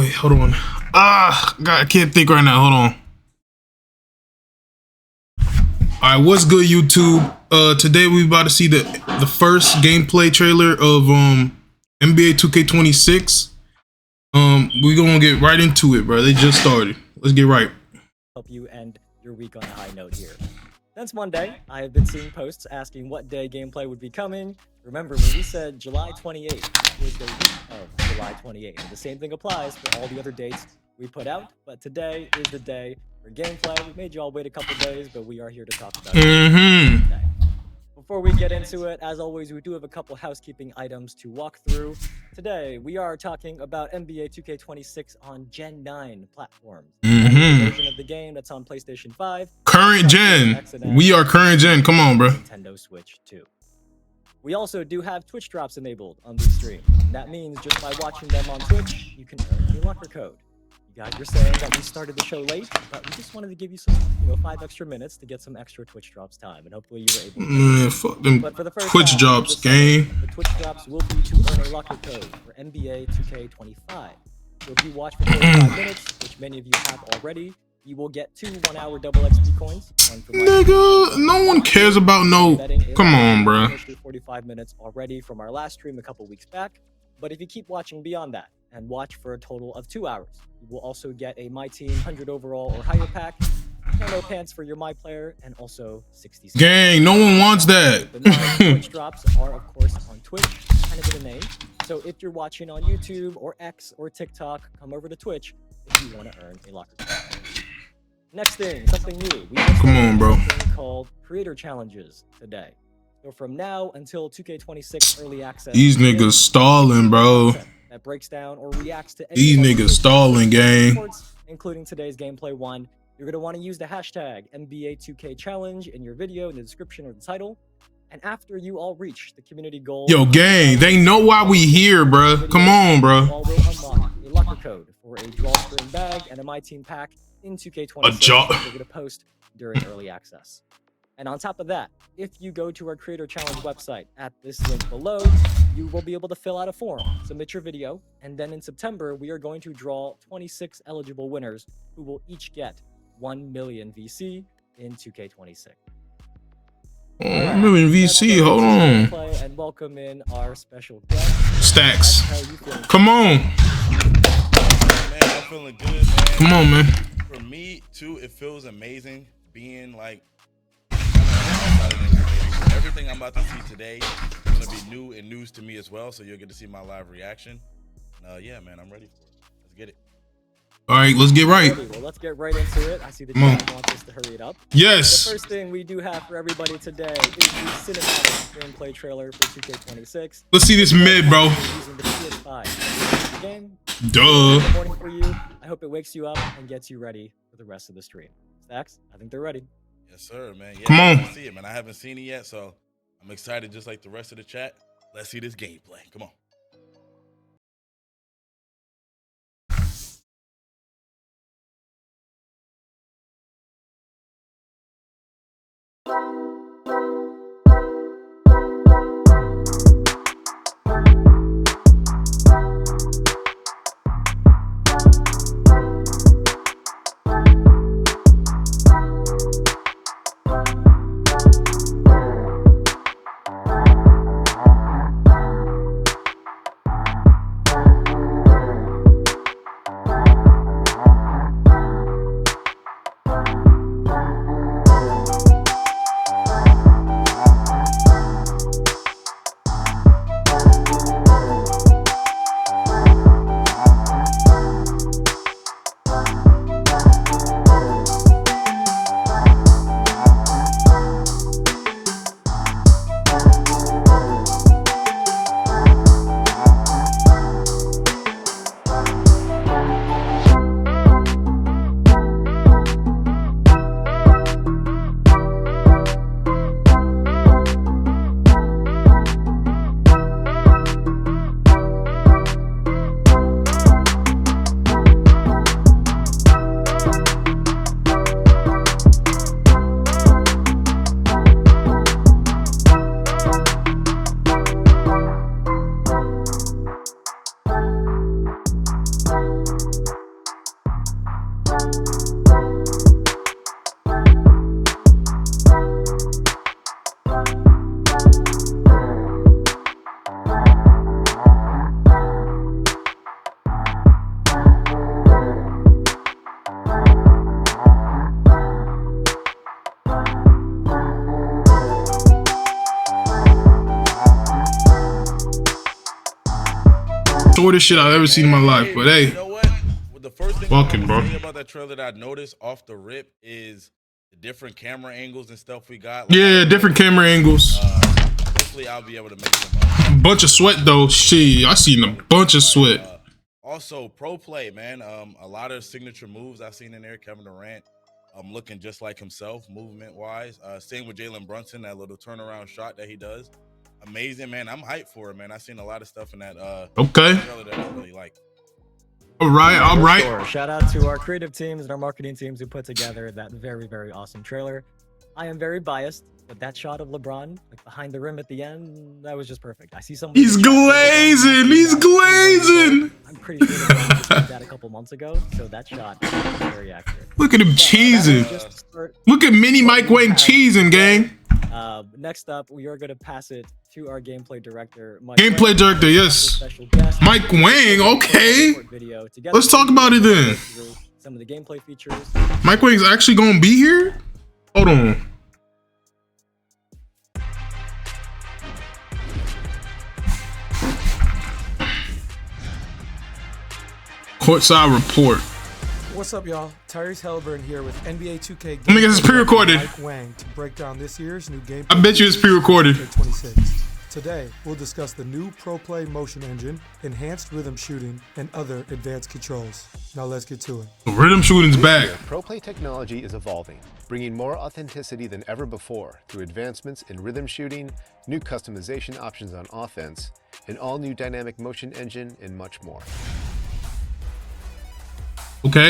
wait, hold on. God, I can't think right now. Hold on. All right, what's good, YouTube? Today we about to see the first gameplay trailer of NBA 2K26. We're gonna get right into it, bro. They just started. Let's get right. Help you end your week on a high note here. Since Monday, I have been seeing posts asking what day gameplay would be coming. Remember, when we said July 28th, it was the week of July 28th. And the same thing applies for all the other dates we put out, but today is the day for gameplay. We made you all wait a couple days, but we are here to talk about it today. Before we get into it, as always, we do have a couple housekeeping items to walk through. Today, we are talking about NBA 2K26 on Gen 9 platforms. The version of the game that's on PlayStation 5. Current gen. We are current gen. Come on, bro. Nintendo Switch 2. We also do have Twitch drops enabled on these streams. That means just by watching them on Twitch, you can earn a locker code. You guys were saying that we started the show late, but we just wanted to give you some, 5 extra minutes to get some extra Twitch drops time, and hopefully you were able to. Man, fuck them but for the first Twitch drops, game. The Twitch drops will be to earn a locker code for NBA 2K25. So if you watch for 45 minutes, which many of you have already, you will get 2 1-hour double XP coins. Nigga, no one cares about no. Come on, bro. 45 minutes already from our last stream a couple weeks back. But if you keep watching beyond that and watch for a total of 2 hours, you will also get a My Team 100 overall or higher pack, no pants for your My Player, and also 60 cents. Gang, no one wants that. The Twitch drops are, of course, on Twitch, kind of in a name. So if you're watching on YouTube or X or TikTok, come over to Twitch if you want to earn a locker code. Next thing, something new. We come on, bro. Something called Creator Challenges today. So from now until 2K26 early access, these niggas stalling, bro. That breaks down or reacts to these niggas stalling, gang. Reports, including today's gameplay one. You're gonna want to use the hashtag NBA 2K Challenge in your video in the description or the title. And after you all reach the community goal, yo, gang, they know why we here, bro. Come on, bro. You all will unlock a locker code for a drawstring bag and a My Team pack in 2K26 that we're gonna post during early access. And on top of that, if you go to our Creator Challenge website at this link below, you will be able to fill out a form, submit your video, and then in September, we are going to draw 26 eligible winners who will each get 1 million VC in 2K26. 1 million VC, hold on. And welcome in our special guest. Stacks. Come on. Man, I'm feeling good, man. Come on, man. For me, too, it feels amazing being like, everything I'm about to see today is going to be new and news to me as well, so you'll get to see my live reaction. Yeah, man, I'm ready for it. Let's get it. All right, let's get right. Well, let's get right into it. I see the chat wants us to hurry it up. Yes. The first thing we do have for everybody today is the cinematic gameplay trailer for 2K26. Let's see this mid, bro. Using the PS5 game. Duh. Good morning for you. I hope it wakes you up and gets you ready for the rest of the stream. Stacks, I think they're ready. Yes, sir, man. Yeah, come on. I see it, man. I haven't seen it yet, so I'm excited just like the rest of the chat. Let's see this gameplay. Come on. shortest shit I've ever seen in my life. But hey, you know what? Well, the first thing Fucking, I bro. want to say about that trailer that I noticed off the rip is the different camera angles and stuff we got. Like, yeah, different camera angles. Hopefully, I'll be able to make some. Bunch of sweat though. Shit, I seen a bunch of sweat. Also, pro play, man. A lot of signature moves I've seen in there. Kevin Durant, looking just like himself, movement wise. Same with Jalen Brunson, that little turnaround shot that he does. Amazing, man. I'm hyped for it, man. I've seen a lot of stuff in that Okay. trailer that I really like. All right. Sure. Shout out to our creative teams and our marketing teams who put together that very, very awesome trailer. I am very biased, but that shot of LeBron, like behind the rim at the end, that was just perfect. I see someone. He's glazing. He's glazing. I'm pretty sure LeBron did that a couple months ago, so that shot is very accurate. Look at him cheesing. Just to start, Look at Mini Mike Wang cheesing, gang. next up, we are going to pass it to our gameplay director, Mike. Gameplay director, yes. Special guest. Mike Wang, okay. Video Let's talk about it then. Some of the gameplay features. Mike Wang's actually gonna be here? Hold on. Courtside report. What's up, y'all? Tyrese Halliburton here with NBA 2K. Let me get this pre-recorded. Mike Wang to break down this year's new game. I bet you it's pre-recorded. 26. Today, we'll discuss the new Pro Play motion engine, enhanced rhythm shooting, and other advanced controls. Now let's get to it. Rhythm shooting's back. Pro Play technology is evolving, bringing more authenticity than ever before through advancements in rhythm shooting, new customization options on offense, an all-new dynamic motion engine, and much more. Okay.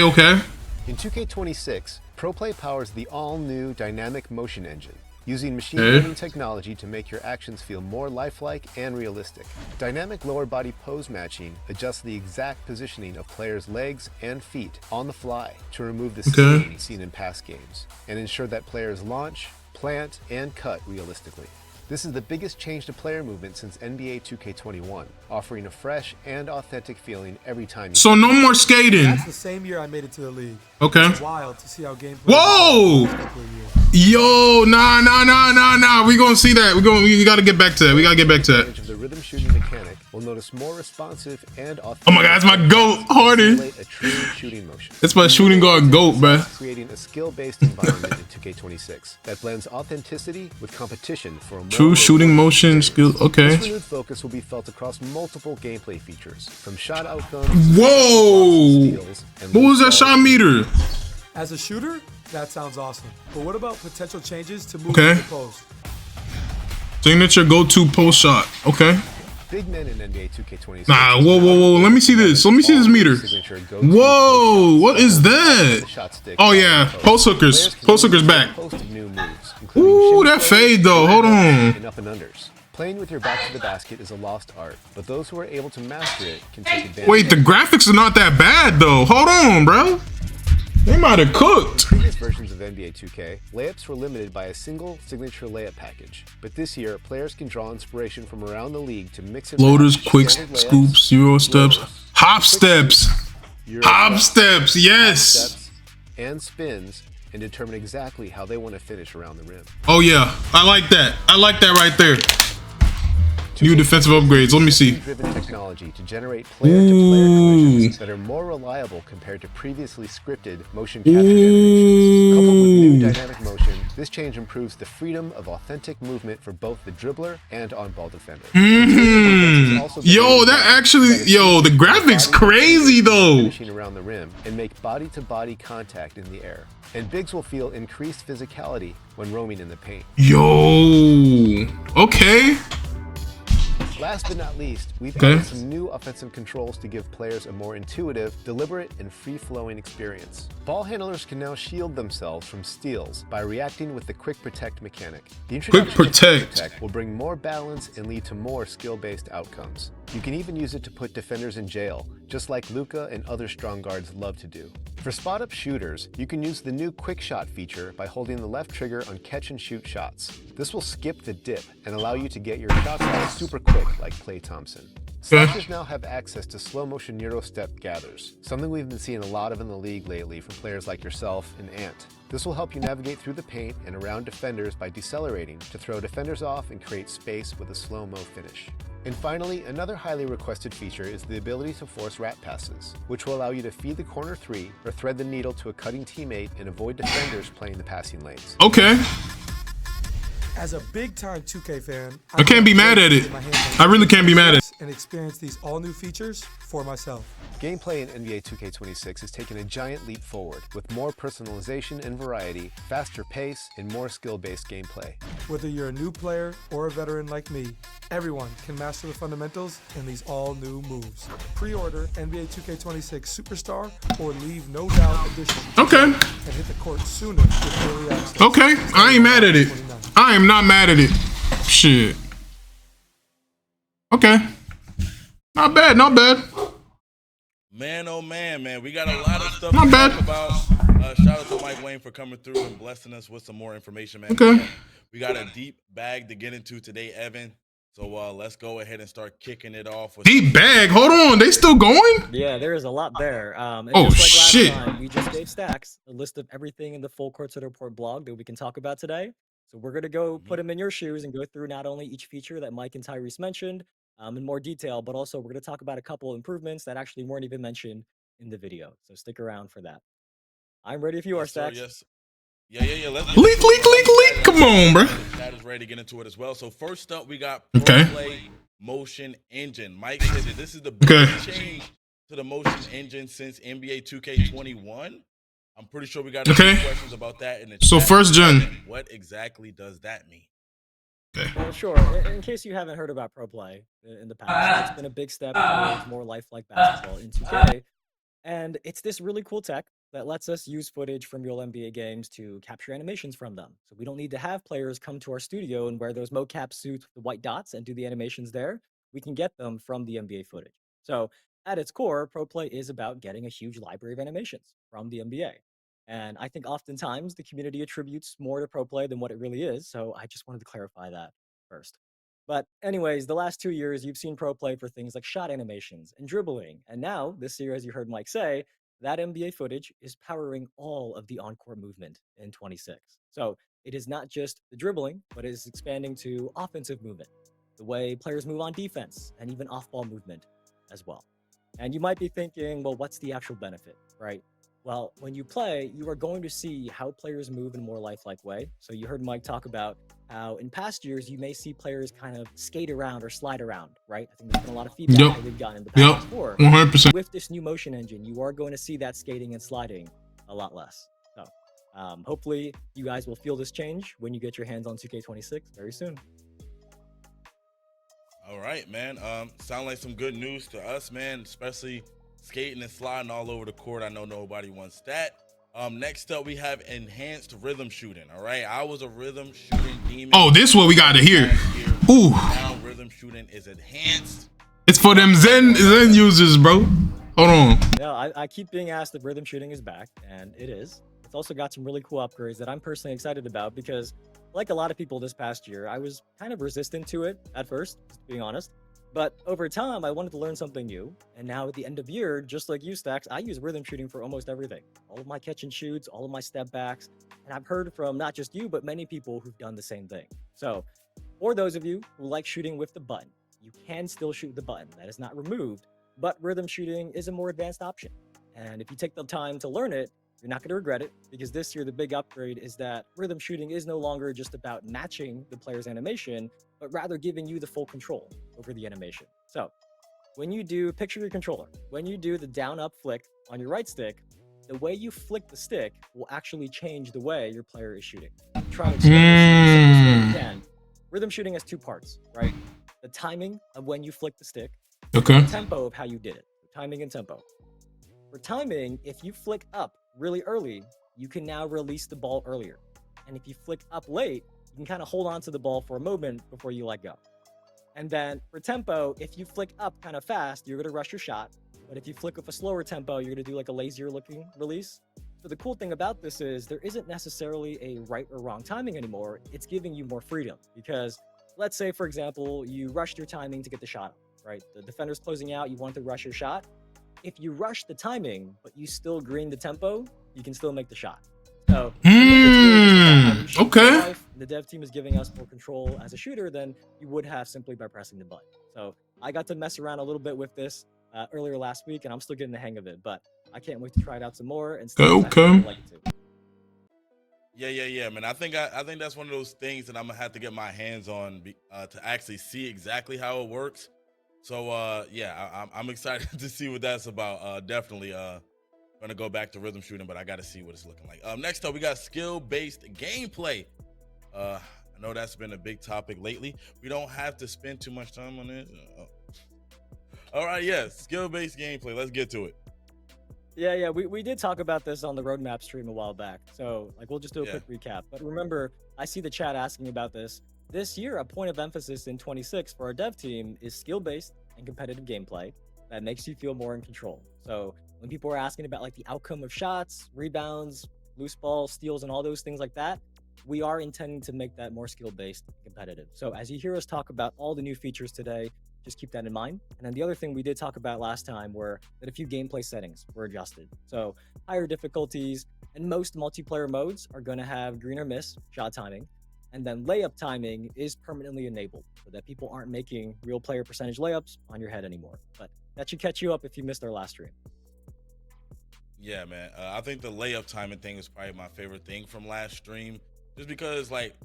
In 2K26, Pro Play powers the all-new dynamic motion engine, using machine Okay. learning technology to make your actions feel more lifelike and realistic. Dynamic lower body pose matching adjusts the exact positioning of players' legs and feet on the fly to remove the skidding seen in past games and ensure that players launch, plant, and cut realistically. This is the biggest change to player movement since NBA 2K21, offering a fresh and authentic feeling every time you So no more skating. That's the same year I made it to the league. Okay. It's wild to see how gameplay. Whoa! evolved in the past couple of years. Yo, nah. We gonna see that. We gotta get back to that. We gotta get back to that. of the rhythm shooting mechanic will notice more responsive and authentic. Oh my God, it's my goat, Hardy. simulate a true shooting motion. It's my shooting guard goat, bruh. Creating a skill-based environment in 2K26 that blends authenticity with competition for a more True shooting rewarding motion experience. skill. Okay. This renewed focus will be felt across multiple gameplay features, from shot outcomes. Whoa! steals, and What was that loose shot balls. meter? As a shooter, that sounds awesome. But what about potential changes to move Okay. the post? Signature go-to post shot. Okay. Big men in NBA 2K26. Nah, whoa. Let me see this. Let me see this meter. Signature go-to Whoa, post what is shot. that? The shot stick Oh on yeah, the post hookers. Players can Post hookers use back. a host of new moves, including Ooh, shimmy that plays, fade though. Hold on. and up and unders. Playing with your back to the basket is a lost art, but those who are able to master it can take advantage. Wait, the graphics are not that bad though. Hold on, bro. They might have cooked. Previous versions of NBA 2K, layups were limited by a single signature layup package, but this year, players can draw inspiration from around the league to mix and Floaters, match quick standard layups, scoops, Euro steps, floaters, hop quick steps, scoops, Euro hop steps, steps. Yes. steps, and spins, and determine exactly how they want to finish around the rim. Oh yeah, I like that. I like that right there. New defensive upgrades. Let me see. Driven technology to generate player-to-player collisions that are more reliable compared to previously scripted motion capture animations. Coupled with new dynamic motion, this change improves the freedom of authentic movement for both the dribbler and on-ball defender. Yo, that actually, the graphics crazy though. Finishing around the rim and make body-to-body contact in the air. And bigs will feel increased physicality when roaming in the paint. Yo, okay. Last but not least, we've Okay. added some new offensive controls to give players a more intuitive, deliberate, and free-flowing experience. Ball handlers can now shield themselves from steals by reacting with the Quick Protect mechanic. The introduction of Protect. will bring more balance and lead to more skill-based outcomes. You can even use it to put defenders in jail, just like Luka and other strong guards love to do. For spot-up shooters, you can use the new Quick Shot feature by holding the left trigger on catch-and-shoot shots. This will skip the dip and allow you to get your shots out super quick like Klay Thompson. Slashers now have access to slow motion Euro step gathers, something we've been seeing a lot of in the league lately from players like yourself and Ant. This will help you navigate through the paint and around defenders by decelerating to throw defenders off and create space with a slow-mo finish. And finally, another highly requested feature is the ability to force rat passes, which will allow you to feed the corner three or thread the needle to a cutting teammate and avoid defenders playing the passing lanes. Okay. As a big-time 2K fan, I can't be mad at it. I really can't be mad at it. And experience these all-new features for myself. Gameplay in NBA 2K26 has taken a giant leap forward, with more personalization and variety, faster pace, and more skill-based gameplay. Whether you're a new player or a veteran like me, everyone can master the fundamentals in these all-new moves. Pre-order NBA 2K26 Superstar or Leave No Doubt Edition. Okay. And hit the court sooner with early access. Okay. I ain't mad at it. I am not mad at it. Shit. Okay. Not bad, not bad. Man, oh man, we got a lot of stuff Not to bad. talk about. Shout out to Mike Wayne for coming through and blessing us with some more information, man. Okay. We got a deep bag to get into today, Evan. So let's go ahead and start kicking it off with Deep bag. Hold on. They still going? Yeah, there is a lot there. And Oh, just like last shit. time, we just gave Stacks a list of everything in the full Court Center Report blog that we can talk about today. So we're going to go put them in your shoes and go through not only each feature that Mike and Tyrese mentioned in more detail, but also we're going to talk about a couple improvements that actually weren't even mentioned in the video. So stick around for that. I'm ready if you are, Yes, sir, Stacks. yes. Yeah. Let's Leak. Come on, bro. That is ready to get into it as well. So first up, we got Okay. ProPlay Motion Engine. Mike said that this is the biggest change to the Motion Engine since NBA 2K21. I'm pretty sure we got a few questions about that in the So chat. first gen. What exactly does that mean? Well, sure. In case you haven't heard about ProPlay in the past, it's been a big step towards more lifelike basketball in 2K. And it's this really cool tech that lets us use footage from real NBA games to capture animations from them. So we don't need to have players come to our studio and wear those mocap suits with the white dots and do the animations there. We can get them from the NBA footage. So at its core, ProPlay is about getting a huge library of animations from the NBA. And I think oftentimes the community attributes more to ProPlay than what it really is. So I just wanted to clarify that first. But anyways, the last 2 years, you've seen ProPlay for things like shot animations and dribbling. And now, this year, as you heard Mike say, that NBA footage is powering all of the on-court movement in 26. So it is not just the dribbling, but it is expanding to offensive movement, the way players move on defense, and even off-ball movement as well. And you might be thinking, well, what's the actual benefit, right? Well, when you play, you are going to see how players move in a more lifelike way. So you heard Mike talk about how in past years, you may see players kind of skate around or slide around, right? I think there's been a lot of feedback that we've gotten in the past before. 100%. With this new motion engine, you are going to see that skating and sliding a lot less. So hopefully you guys will feel this change when you get your hands on 2K26 very soon. All right, man. Sound like some good news to us, man, especially skating and sliding all over the court. I know nobody wants that. Next up, we have enhanced rhythm shooting. All right, I was a rhythm shooting demon. Oh, this is what we got to hear. Ooh. Now rhythm shooting is enhanced. It's for them Zen users, bro. Hold on. Yeah, I keep being asked if rhythm shooting is back, and it is. It's also got some really cool upgrades that I'm personally excited about because, like a lot of people this past year, I was kind of resistant to it at first, just being honest. But over time, I wanted to learn something new. And now at the end of year, just like you, Stacks, I use rhythm shooting for almost everything. All of my catch and shoots, all of my step backs. And I've heard from not just you, but many people who've done the same thing. So for those of you who like shooting with the button, you can still shoot the button. That is not removed, but rhythm shooting is a more advanced option. And if you take the time to learn it, you're not going to regret it, because this year the big upgrade is that rhythm shooting is no longer just about matching the player's animation, but rather giving you the full control over the animation. So when you do, picture your controller, when you do the down up flick on your right stick, the way you flick the stick will actually change the way your player is shooting. Try to explain this in the simplest way you can. Rhythm shooting has two parts, right? The timing of when you flick the stick, Okay. the tempo of how you did it, timing and tempo. For timing, if you flick up really early, you can now release the ball earlier. And if you flick up late, you can kind of hold on to the ball for a moment before you let go. And then for tempo, if you flick up kind of fast, you're going to rush your shot. But if you flick with a slower tempo, you're going to do like a lazier looking release. So the cool thing about this is there isn't necessarily a right or wrong timing anymore. It's giving you more freedom because let's say, for example, you rushed your timing to get the shot up, right? The defender's closing out, you want to rush your shot. If you rush the timing, but you still green the tempo, you can still make the shot. So it's really just about how you shoot in real Okay. life. The dev team is giving us more control as a shooter than you would have simply by pressing the button. So I got to mess around a little bit with this earlier last week, and I'm still getting the hang of it. But I can't wait to try it out some more and see Okay, exactly how okay. I like it too. Yeah, man. I think that's one of those things that I'm gonna have to get my hands on to actually see exactly how it works. So yeah, I'm excited to see what that's about. Definitely gonna go back to rhythm shooting, but I got to see what it's looking like. Next up, we got skill-based gameplay. I know that's been a big topic lately. We don't have to spend too much time on it. All right, yes, skill-based gameplay. Let's get to it. Yeah, we did talk about this on the roadmap stream a while back. So like we'll just do a Yeah. quick recap. But remember, I see the chat asking about this. This year, a point of emphasis in 26 for our dev team is skill-based and competitive gameplay that makes you feel more in control. So when people are asking about like the outcome of shots, rebounds, loose balls, steals, and all those things like that, we are intending to make that more skill-based and competitive. So as you hear us talk about all the new features today, just keep that in mind. And then the other thing we did talk about last time were that a few gameplay settings were adjusted. So higher difficulties and most multiplayer modes are going to have green or miss shot timing. And then layup timing is permanently enabled so that people aren't making real player percentage layups on your head anymore. But that should catch you up if you missed our last stream. Yeah, man. I think the layup timing thing is probably my favorite thing from last stream, just because like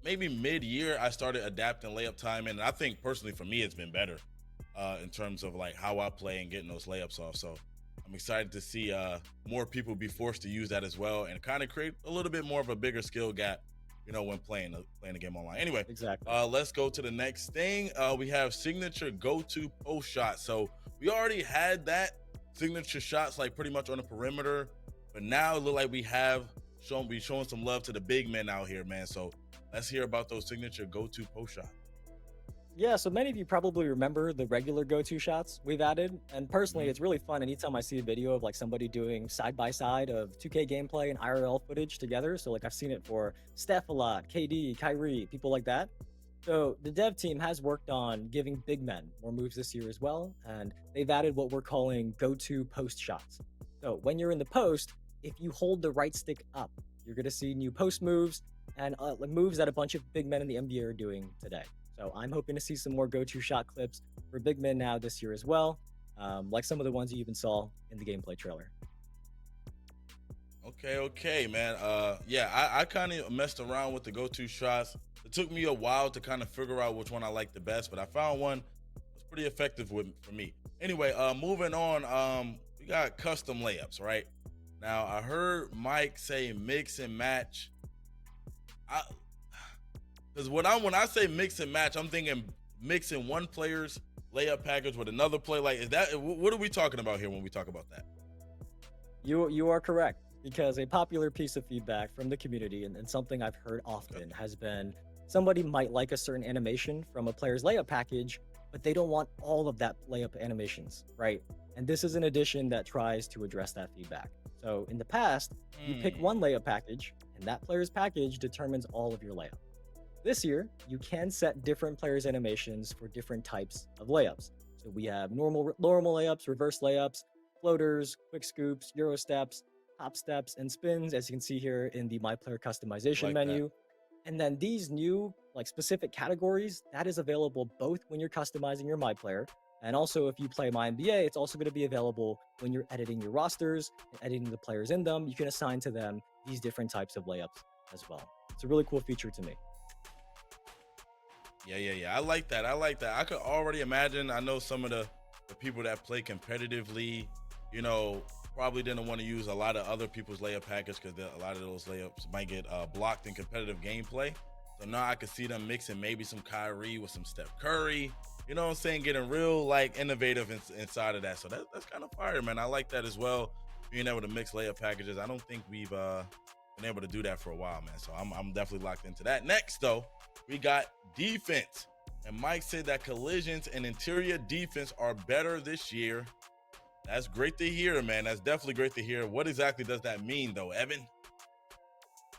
maybe mid-year I started adapting layup timing, and I think personally for me it's been better in terms of like how I play and getting those layups off. So I'm excited to see more people be forced to use that as well, and kind of create a little bit more of a bigger skill gap, you know, when playing the game online. Anyway, Exactly. let's go to the next thing. We have signature go-to post shot. So we already had that signature shots like pretty much on the perimeter, but now it look like we have showing some love to the big men out here, man. So let's hear about those signature go-to post shots. Yeah, so many of you probably remember the regular go-to shots we've added, and personally, it's really fun anytime I see a video of like somebody doing side-by-side of 2K gameplay and IRL footage together. So like I've seen it for Steph a lot, KD, Kyrie, people like that. So the dev team has worked on giving big men more moves this year as well, and they've added what we're calling go-to post shots. So when you're in the post, if you hold the right stick up, you're going to see new post moves and moves that a bunch of big men in the NBA are doing today. So I'm hoping to see some more go-to shot clips for big men now this year as well, like some of the ones you even saw in the gameplay trailer. Okay, man. Yeah, I kind of messed around with the go-to shots. It took me a while to kind of figure out which one I liked the best, but I found one was pretty effective for me. Anyway, moving on. We got custom layups, right? Now I heard Mike say mix and match. Because when I say mix and match, I'm thinking mixing one player's layup package with another play. Like, is that what are we talking about here when we talk about that? You are correct, because a popular piece of feedback from the community and something I've heard often has been somebody might like a certain animation from a player's layup package, but they don't want all of that layup animations, right? And this is an addition that tries to address that feedback. So in the past, you pick one layup package, and that player's package determines all of your layup. This year, you can set different players' animations for different types of layups. So we have normal layups, reverse layups, floaters, quick scoops, Euro steps, hop steps, and spins, as you can see here in the My Player customization menu. And then these new like specific categories, that is available both when you're customizing your My Player, and also if you play My NBA, it's also going to be available when you're editing your rosters and editing the players in them. You can assign to them these different types of layups as well. It's a really cool feature to me. Yeah. I like that. I could already imagine. I know some of the people that play competitively, you know, probably didn't want to use a lot of other people's layup package because a lot of those layups might get blocked in competitive gameplay. So now I could see them mixing maybe some Kyrie with some Steph Curry. You know what I'm saying? Getting real like innovative inside of that. So that's kind of fire, man. I like that as well. Being able to mix layup packages. I don't think we've been able to do that for a while, man. So I'm definitely locked into that. Next, though, we got defense. And Mike said that collisions and interior defense are better this year. That's great to hear, man. That's definitely great to hear. What exactly does that mean, though, Evan?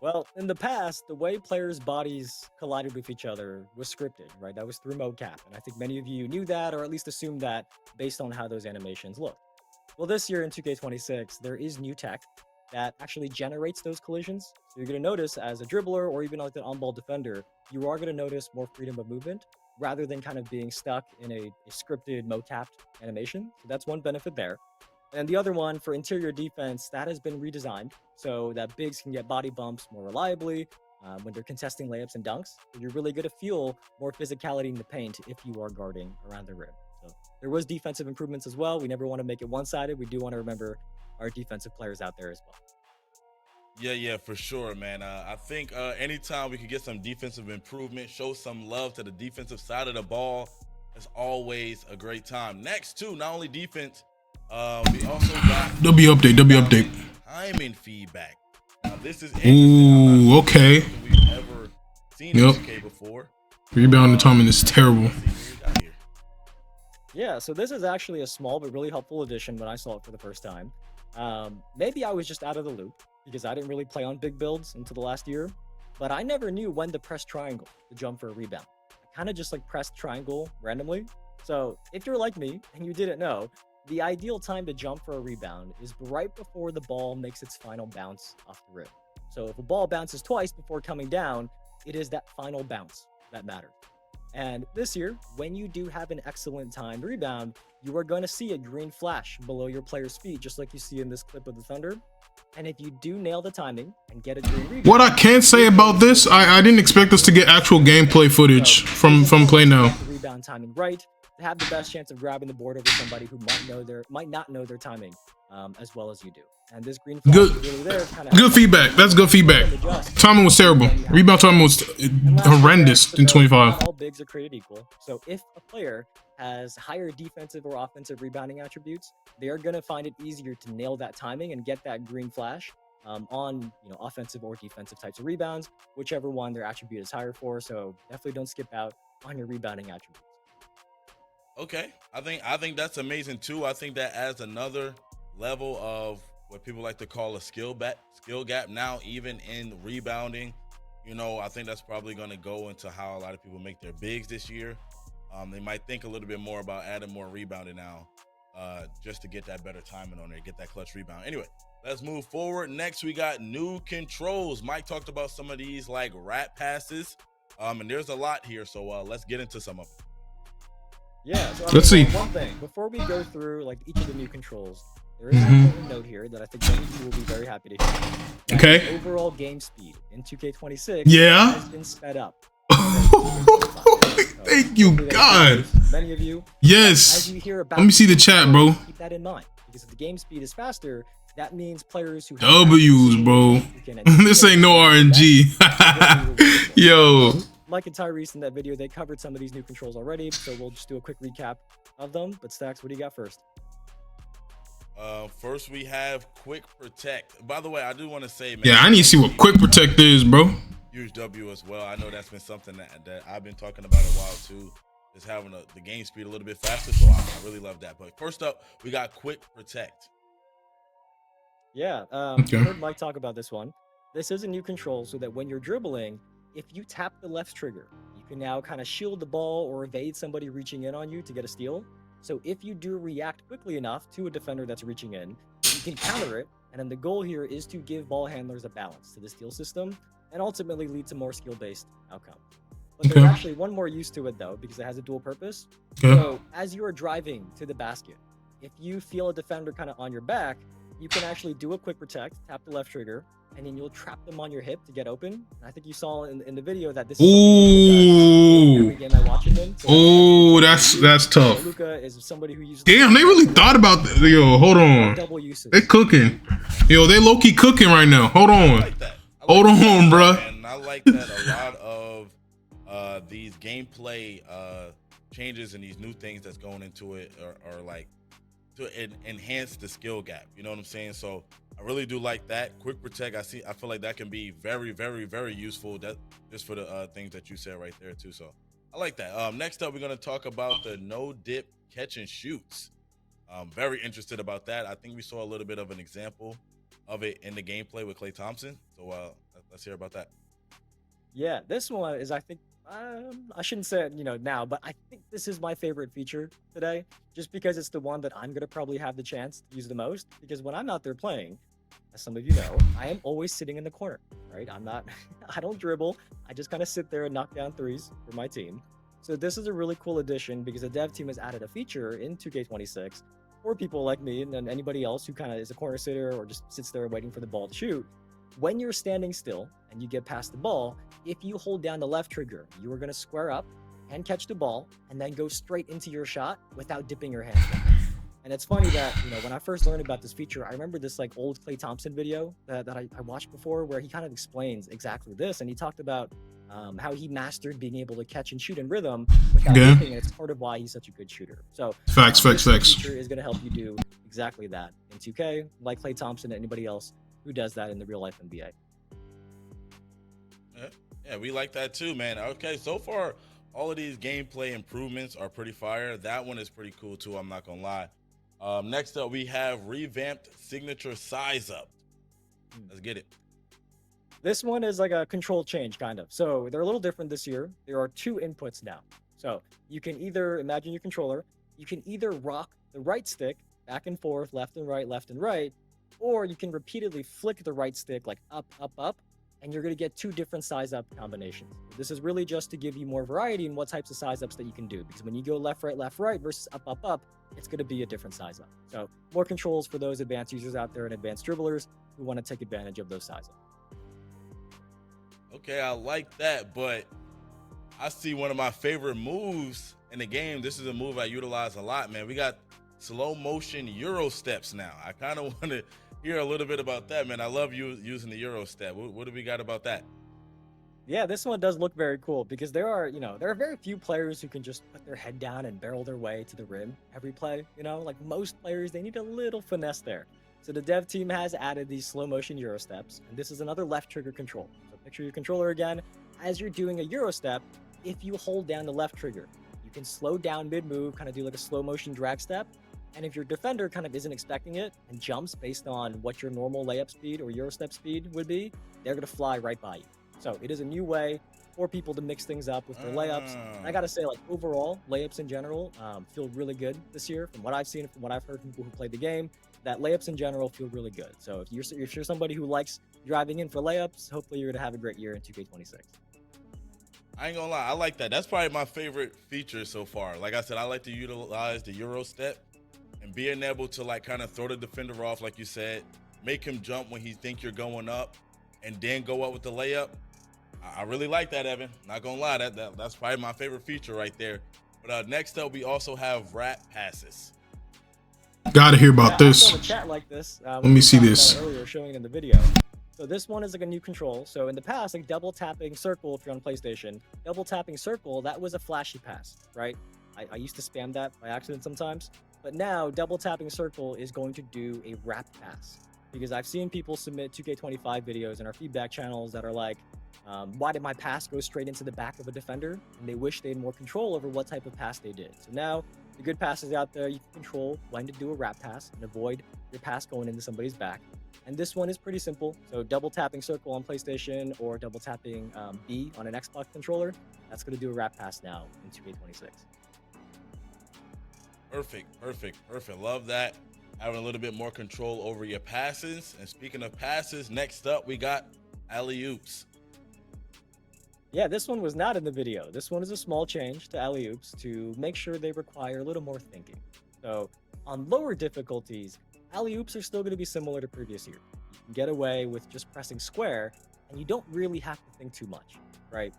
Well, in the past, the way players' bodies collided with each other was scripted, right? That was through mocap. And I think many of you knew that, or at least assumed that based on how those animations looked. Well, this year in 2K26, there is new tech that actually generates those collisions. So you're going to notice as a dribbler or even like an on-ball defender, you are going to notice more freedom of movement rather than kind of being stuck in a scripted mocapped animation. So that's one benefit there. And the other one for interior defense, that has been redesigned so that bigs can get body bumps more reliably when they're contesting layups and dunks. You're really going to feel more physicality in the paint if you are guarding around the rim. So there was defensive improvements as well. We never want to make it one-sided. We do want to remember our defensive players out there as well. Yeah, for sure, man. I think anytime we could get some defensive improvement, show some love to the defensive side of the ball, it's always a great time. Next, too, not only defense, we also got W update. timing feedback. Now, this is Ooh, okay. We've ever seen in 2K before. Rebound timing is terrible. Yeah, so this is actually a small but really helpful addition when I saw it for the first time. Maybe I was just out of the loop because I didn't really play on big builds until the last year, but I never knew when to press triangle to jump for a rebound. I kind of just like pressed triangle randomly. So if you're like me and you didn't know, the ideal time to jump for a rebound is right before the ball makes its final bounce off the rim. So if a ball bounces twice before coming down, it is that final bounce that matters. And this year, when you do have an excellent timed rebound, you are going to see a green flash below your player's feet, just like you see in this clip of the Thunder. And if you do nail the timing and get a green rebound, what I can say about this, I didn't expect us to get actual gameplay footage from Play Now. The rebound timing right to have the best chance of grabbing the board over somebody who might not know their timing as well as you do. And this green flash is really there. Good feedback. That's good feedback. Timing was terrible. Rebound timing was horrendous in 25. All bigs are created equal. So if a player has higher defensive or offensive rebounding attributes, they are going to find it easier to nail that timing and get that green flash on offensive or defensive types of rebounds, whichever one their attribute is higher for. So definitely don't skip out on your rebounding attributes. Okay, I think that's amazing too. I think that adds another level of what people like to call a skill gap now, even in rebounding. I think that's probably going to go into how a lot of people make their bigs this year. They might think a little bit more about adding more rebounding now, just to get that better timing on there, get that clutch rebound. Anyway, let's move forward. Next, we got new controls. Mike talked about some of these like rat passes, and there's a lot here. So let's get into some of them. Yeah, so let's see. One thing before we go through like each of the new controls, there is an important note here that I think many of you will be very happy to hear. Okay. The overall game speed in 2K26 has been sped up. Thank you, God. Many of you. Yes. As you hear about Let me see the chat, bro. Keep that in mind because if the game speed is faster, that means players who W's, bro. This ain't no RNG. Yo. Mike and Tyrese in that video, they covered some of these new controls already, so we'll just do a quick recap of them. But Stacks, what do you got first? First, we have Quick Protect. By the way, I do want to say, man. Yeah, I need to see what Quick Protect is, bro. Huge W as well. I know that's been something that I've been talking about a while too. Is having the game speed a little bit faster, so I really love that. But first up, we got Quick Protect. Yeah, I heard Mike talk about this one. This is a new control so that when you're dribbling, if you tap the left trigger, you can now kind of shield the ball or evade somebody reaching in on you to get a steal. So if you do react quickly enough to a defender that's reaching in, you can counter it. And then the goal here is to give ball handlers a balance to the steal system and ultimately lead to more skill-based outcome. But there's actually one more use to it though, because it has a dual purpose. So as you are driving to the basket, if you feel a defender kind of on your back, you can actually do a quick protect, tap the left trigger, and then you'll trap them on your hip to get open. And I think you saw in the video that this is every game I watch them. So that's tough. Luka is somebody who uses. Damn, they really thought about that. Yo, hold on. Double usage. They cooking. Yo, they low key cooking right now. Hold on. Hold on, bruh. And I like that a lot of these gameplay changes and these new things that's going into it are like to enhance the skill gap. You know what I'm saying? So I really do like that. Quick Protect, I feel like that can be very, very, very useful. That just for the things that you said right there too. So I like that. Next up, we're gonna talk about the no dip catch and shoots. I'm very interested about that. I think we saw a little bit of an example of it in the gameplay with Klay Thompson. So let's hear about that. Yeah, this one is, I think, I shouldn't say it, now, but I think this is my favorite feature today, just because it's the one that I'm gonna probably have the chance to use the most. Because when I'm out there playing, as some of you know, I am always sitting in the corner, right? I'm not, I don't dribble. I just kind of sit there and knock down threes for my team. So this is a really cool addition because the dev team has added a feature in 2K26 for people like me and anybody else who kind of is a corner sitter or just sits there waiting for the ball to shoot. When you're standing still and you get past the ball, if you hold down the left trigger, you are going to square up and catch the ball and then go straight into your shot without dipping your hands down. And it's funny that, when I first learned about this feature, I remember this like old Klay Thompson video that I watched before where he kind of explains exactly this. And he talked about how he mastered being able to catch and shoot in rhythm without dipping, and it's part of why he's such a good shooter. So facts. This feature is going to help you do exactly that in 2K, like Klay Thompson and anybody else who does that in the real life NBA. Yeah, we like that too, man. Okay, so far, all of these gameplay improvements are pretty fire. That one is pretty cool too, I'm not gonna lie. Next up, we have revamped signature size up. Let's get it. This one is like a control change, kind of. So they're a little different this year. There are 2 inputs now. So you can either, imagine your controller, you can either rock the right stick back and forth, left and right, or you can repeatedly flick the right stick like up, up, up, and you're going to get 2 different size up combinations. This is really just to give you more variety in what types of size ups that you can do, because when you go left, right versus up, up, up, it's going to be a different size up. So more controls for those advanced users out there and advanced dribblers who want to take advantage of those size ups. Okay, I like that, but I see one of my favorite moves in the game. This is a move I utilize a lot, man. We got slow motion Euro steps now. I kind of want to hear a little bit about that, man. I love you using the Euro step. What do we got about that? Yeah, this one does look very cool because there are very few players who can just put their head down and barrel their way to the rim every play. Like most players, they need a little finesse there. So the dev team has added these slow motion Euro steps, and this is another left trigger control. So picture your controller again. As you're doing a Euro step, if you hold down the left trigger, you can slow down mid-move, kind of do like a slow motion drag step. And if your defender kind of isn't expecting it and jumps based on what your normal layup speed or Euro step speed would be, they're going to fly right by you. So it is a new way for people to mix things up with their layups. And I got to say, like overall, layups in general feel really good this year. From what I've seen, from what I've heard from people who played the game, that layups in general feel really good. So if you're somebody who likes driving in for layups, hopefully you're going to have a great year in 2K26. I ain't gonna lie, I like that. That's probably my favorite feature so far. Like I said, I like to utilize the Euro step and being able to like kind of throw the defender off, like you said, make him jump when he think you're going up, and then go up with the layup. I really like that, Evan. Not gonna lie, that's probably my favorite feature right there. But next up, we also have wrap passes. Gotta hear about this. I saw the chat like this. Let me see this. Earlier, showing in the video. So this one is like a new control. So in the past, like double tapping circle, if you're on PlayStation, double tapping circle, that was a flashy pass, right? I used to spam that by accident sometimes. But now double tapping circle is going to do a wrap pass, because I've seen people submit 2K25 videos in our feedback channels that are like, why did my pass go straight into the back of a defender? And they wish they had more control over what type of pass they did. So now the good passes out there, you can control when to do a wrap pass and avoid your pass going into somebody's back. And this one is pretty simple. So double tapping circle on PlayStation or double tapping B on an Xbox controller, that's going to do a wrap pass now in 2K26. Perfect. Love that. Having a little bit more control over your passes. And speaking of passes, next up we got alley-oops. Yeah, this one was not in the video. This one is a small change to alley-oops to make sure they require a little more thinking. So on lower difficulties, alley-oops are still going to be similar to previous year. You can get away with just pressing square, and you don't really have to think too much, right?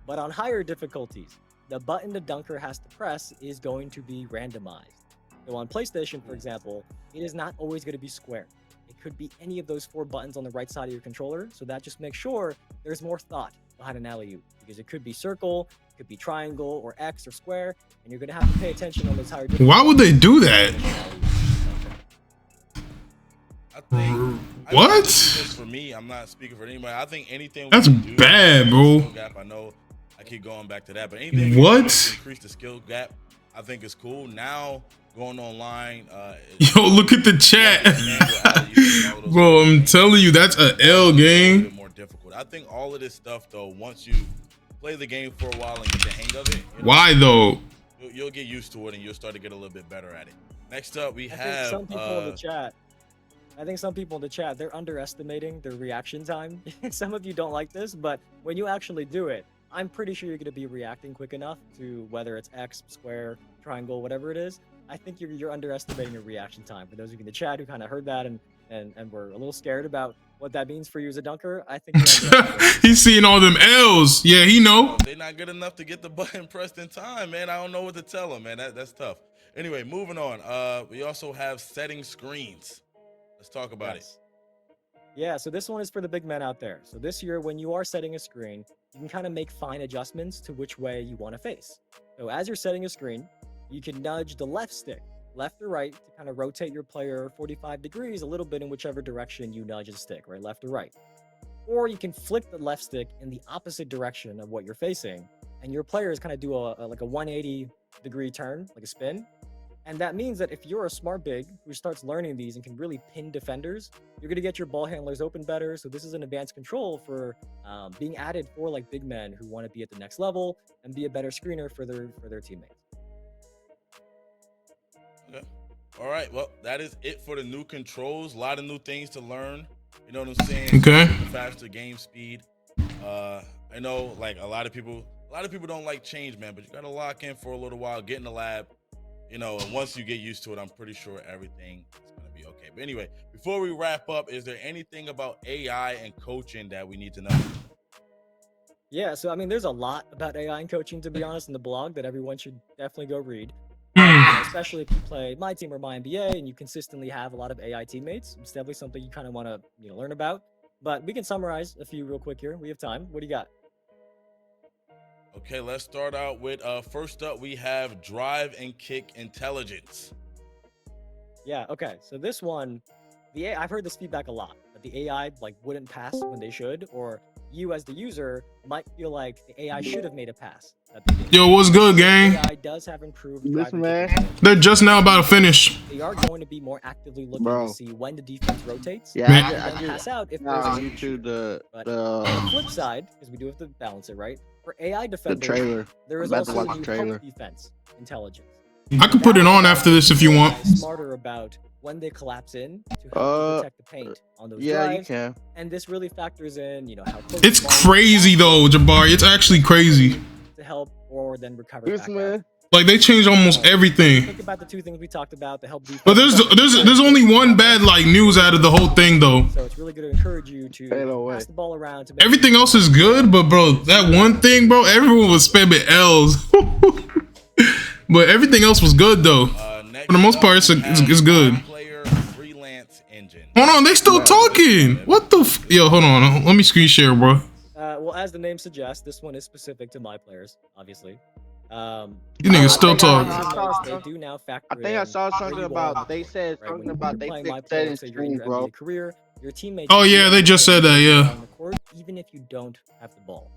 But on higher difficulties, the button the dunker has to press is going to be randomized. So on PlayStation, for example, it is not always going to be square. It could be any of those 4 buttons on the right side of your controller, so that just makes sure there's more thought behind an alley-oop, because it could be circle, it could be triangle, or X, or square, and you're going to have to pay attention on those higher difficulties. Why would they do that? I think what? For me, I'm not speaking for anybody. I think anything that's bad, bro. Gap, I know I keep going back to that, but anything what? To increase the skill gap, I think is cool. Now going online, yo, look at the chat. little. Bro, I'm telling you, that's a L A game. bit more difficult. I think all of this stuff though, once you play the game for a while and get the hang of it, Why though? you'll get used to it and you'll start to get a little bit better at it. Next up, we I have think some people in the chat. I think some people in the chat, they're underestimating their reaction time. Some of you don't like this, but when you actually do it, I'm pretty sure you're going to be reacting quick enough to whether it's X, square, triangle, whatever it is. I think you're underestimating your reaction time. For those of you in the chat who kind of heard that and were a little scared about what that means for you as a dunker, I think He's seeing all them L's. Yeah, he know. they're not good enough to get the button pressed in time, man. I don't know what to tell them, man. That's tough. Anyway, moving on. We also have setting screens. Let's talk about it. Yeah, so this one is for the big men out there. So this year, when you are setting a screen, you can kind of make fine adjustments to which way you want to face. So as you're setting a screen, you can nudge the left stick, left or right, to kind of rotate your player 45 degrees a little bit in whichever direction you nudge the stick, right, left or right. Or you can flick the left stick in the opposite direction of what you're facing, and your players kind of do like a 180-degree turn, like a spin. And that means that if you're a smart big who starts learning these and can really pin defenders, you're going to get your ball handlers open better. So this is an advanced control for being added for like big men who want to be at the next level and be a better screener for their teammates. Okay. All right. Well, that is it for the new controls. A lot of new things to learn. You know what I'm saying? Okay. Faster game speed. I know like a lot of people don't like change, man, but you got to lock in for a little while, get in the lab. You know, and once you get used to it, I'm pretty sure everything is going to be okay. But anyway, before we wrap up, is there anything about AI and coaching that we need to know? Yeah, so I mean, there's a lot about AI and coaching, to be honest, in the blog that everyone should definitely go read. Especially if you play my team or my NBA and you consistently have a lot of AI teammates. It's definitely something you kind of want to learn about. But we can summarize a few real quick here. We have time. What do you got? Okay, let's start out with first up we have drive and kick intelligence. Yeah, okay. So this one, the AI, I've heard this feedback a lot, that the AI like wouldn't pass when they should, or you as the user might feel like the AI should have made a pass. Yo, what's good, gang? AI does have improved. Listen, man. They're just now about to finish. They are going to be more actively looking to see when the defense rotates. Yeah, and pass out if there's nah, an you issue. to But on the flip side, because we do have to balance it, right? For AI defenders, trailer. there is I'm about to also watch new the trailer. help defense intelligence. I could put it on after this if you want. Smarter about when they collapse in to help protect the paint on those Yeah, drives. you can. And this really factors in, how close It's the ball is crazy though, Jabari. It's actually crazy. to help or then recover Yes, back out. man. Like they changed almost everything. Think about the two things we talked about to help defense. But there's only one bad like news out of the whole thing though. So it's really going to encourage you to pass the ball around. To make Everything else is good, but bro, that one thing, bro, everyone was spamming L's. But everything else was good though. For the most part, it's good. Player freelance engine. Hold on, they still talking. What the? Yo, hold on. Let me screen share, bro. well, as the name suggests, this one is specific to my players, obviously. You niggas still talking. They do now factor I think I saw something about. They said right, something when about you're they playing my fixed that in players, say you're in screen, your bro. NBA career, your teammates. Oh yeah, they just said that. Yeah. On the court, even if you don't have the ball.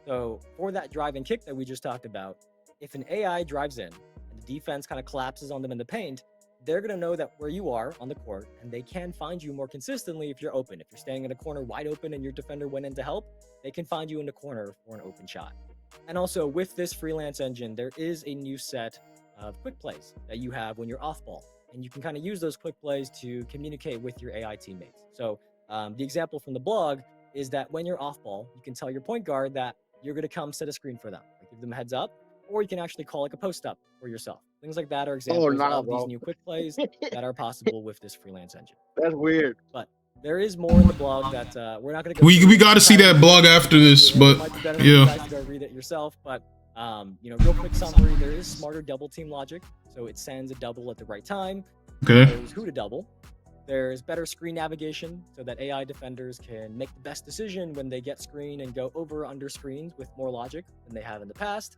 So for that drive and kick that we just talked about, if an AI drives in and the defense kind of collapses on them in the paint, they're going to know that where you are on the court, and they can find you more consistently if you're open. If you're standing in a corner wide open and your defender went in to help, they can find you in the corner for an open shot. And also with this freelance engine, there is a new set of quick plays that you have when you're off ball. And you can kind of use those quick plays to communicate with your AI teammates. So the example from the blog is that when you're off ball, you can tell your point guard that you're going to come set a screen for them. Like, give them a heads up, or you can actually call like a post up for yourself. Things like that are examples of these new quick plays that are possible with this freelance engine. That's weird. But there is more in the blog that we're not going to go. We got to see that blog after this, but you yeah. guys to go read it yourself. But real quick summary: there is smarter double team logic, so it sends a double at the right time. Okay. Knows who to double. There's better screen navigation, so that AI defenders can make the best decision when they get screen and go over or under screens with more logic than they have in the past.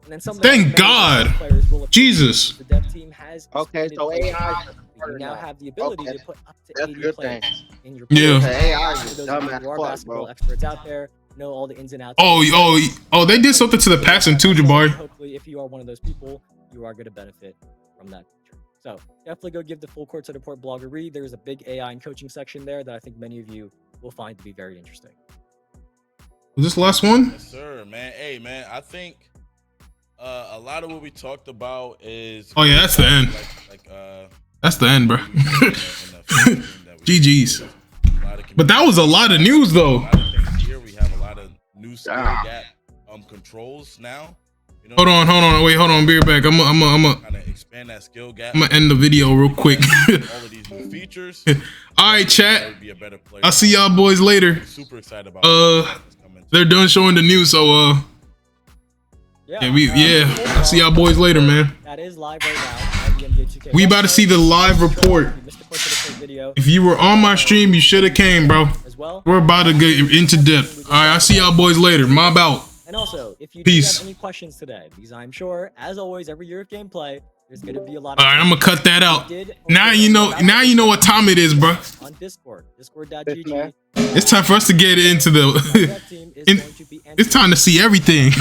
And then some. Thank God. Players will Jesus. The dev team has Okay, so AI. you now have the ability to put up to That's 80 good players thing. in your Yeah. The AI For is those dumb of you as who are fuck, basketball bro. experts out there, know all the ins and outs. Oh, they did something to the passing too, Jabari. Hopefully, if you are one of those people, you are going to benefit from that feature. So definitely go give the Full Court to the Port blog a read. There's a big AI and coaching section there that I think many of you will find to be very interesting. Was this the last one? Yes, sir, man. Hey, man, I think a lot of what we talked about is. Oh yeah, that's the end. That's the end, bro. GG's. But that was a lot of news, though. A lot of things here. We have a lot of new skill gap controls now. You know, Hold on. Wait, hold on. Be right back. I'm kind of expand that skill gap. gonna end the video real quick. All of these new features. All right, chat. Be a better player. I'll see y'all boys later. Super excited about. They're done showing the news, so yeah, I'll see y'all boys later, man. That is live right now on the NBA 2K. We about to see the live report. If you were on my stream, you should have came, bro. We're about to get into depth. All right, I'll see y'all boys later. Mob out. And also, if you Peace. have any questions today, because I'm sure, as always, every year of gameplay, there's gonna be a lot of. All right, I'm gonna cut that out. Now you know what time it is, bro. On Discord, discord.gg. It's time for us to get into the. It's time to see everything.